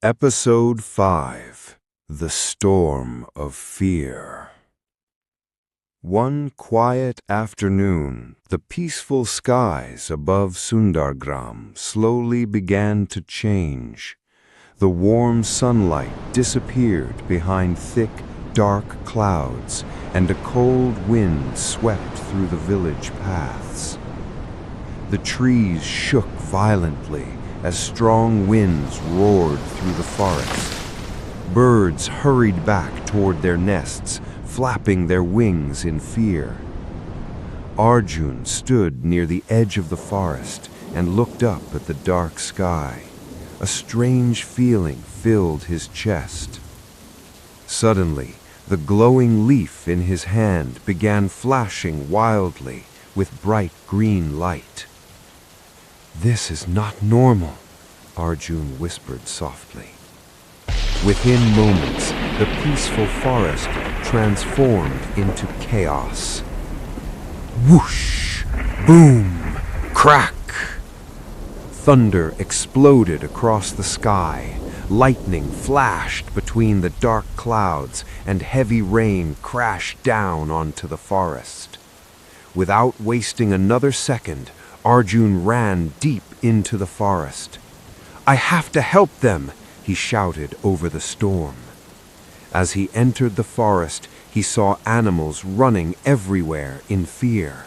Episode 5: The Storm of Fear. One quiet afternoon, the peaceful skies above Sundargram slowly began to change. The warm sunlight disappeared behind thick, dark clouds, and a cold wind swept through the village paths. The trees shook violently as strong winds roared through the forest. Birds hurried back toward their nests, flapping their wings in fear. Arjun stood near the edge of the forest and looked up at the dark sky. A strange feeling filled his chest. Suddenly, the glowing leaf in his hand began flashing wildly with bright green light. "This is not normal," Arjun whispered softly. Within moments, the peaceful forest transformed into chaos. Whoosh! Boom! Crack! Thunder exploded across the sky. Lightning flashed between the dark clouds, and heavy rain crashed down onto the forest. Without wasting another second, Arjun ran deep into the forest. "I have to help them!" he shouted over the storm. As he entered the forest, he saw animals running everywhere in fear.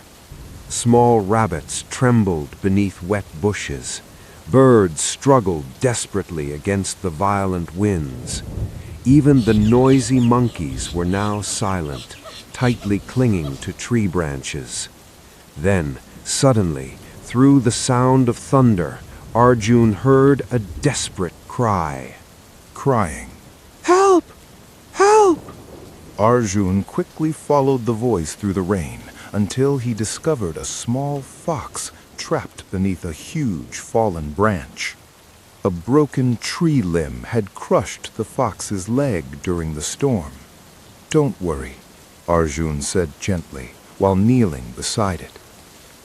Small rabbits trembled beneath wet bushes. Birds struggled desperately against the violent winds. Even the noisy monkeys were now silent, tightly clinging to tree branches. Then, suddenly, through the sound of thunder, Arjun heard a desperate cry. Crying. "Help! Help!" Arjun quickly followed the voice through the rain until he discovered a small fox trapped beneath a huge fallen branch. A broken tree limb had crushed the fox's leg during the storm. "Don't worry," Arjun said gently while kneeling beside it.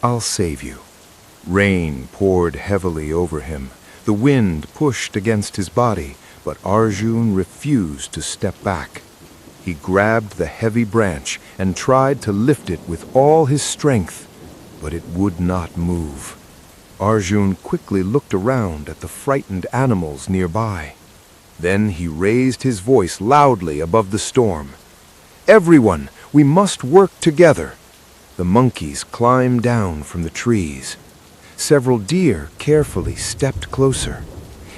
"I'll save you." Rain poured heavily over him. The wind pushed against his body, but Arjun refused to step back. He grabbed the heavy branch and tried to lift it with all his strength, but it would not move. Arjun quickly looked around at the frightened animals nearby. Then he raised his voice loudly above the storm. "Everyone, we must work together." The monkeys climbed down from the trees. Several deer carefully stepped closer.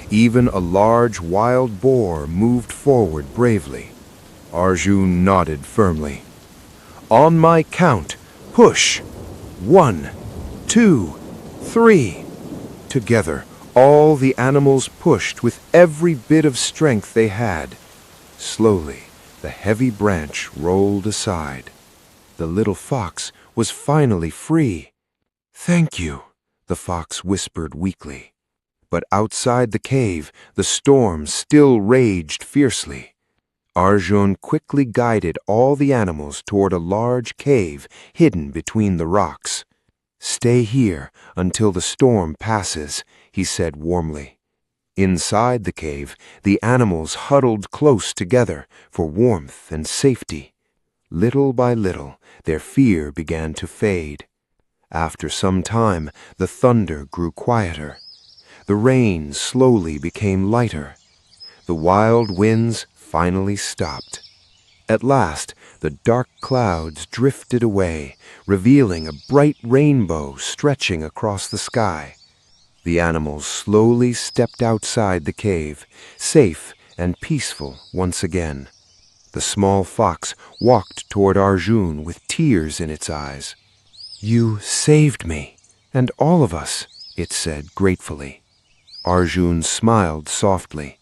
Even a large wild boar moved forward bravely. Arjun nodded firmly. "On my count, push. 1, 2, 3. Together, all the animals pushed with every bit of strength they had. Slowly, the heavy branch rolled aside. The little fox was finally free. "Thank you," the fox whispered weakly. But outside the cave, the storm still raged fiercely. Arjun quickly guided all the animals toward a large cave hidden between the rocks. "Stay here until the storm passes," he said warmly. Inside the cave, the animals huddled close together for warmth and safety. Little by little, their fear began to fade. After some time, the thunder grew quieter. The rain slowly became lighter. The wild winds finally stopped. At last, the dark clouds drifted away, revealing a bright rainbow stretching across the sky. The animals slowly stepped outside the cave, safe and peaceful once again. The small fox walked toward Arjun with tears in its eyes. "You saved me, and all of us," it said gratefully. Arjun smiled softly.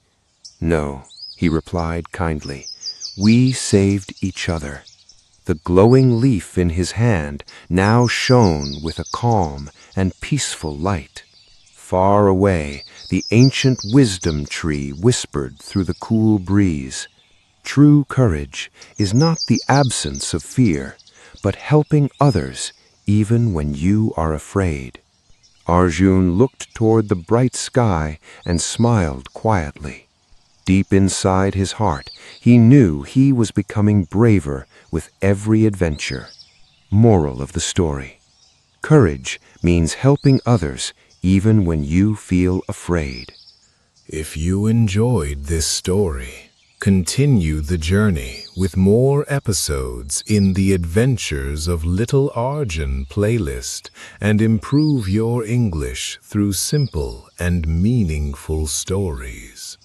"No," he replied kindly. "We saved each other." The glowing leaf in his hand now shone with a calm and peaceful light. Far away, the ancient wisdom tree whispered through the cool breeze. "True courage is not the absence of fear, but helping others even when you are afraid." Arjun looked toward the bright sky and smiled quietly. Deep inside his heart, he knew he was becoming braver with every adventure. Moral of the story: courage means helping others even when you feel afraid. If you enjoyed this story, continue the journey with more episodes in the Adventures of Little Arjun playlist and improve your English through simple and meaningful stories.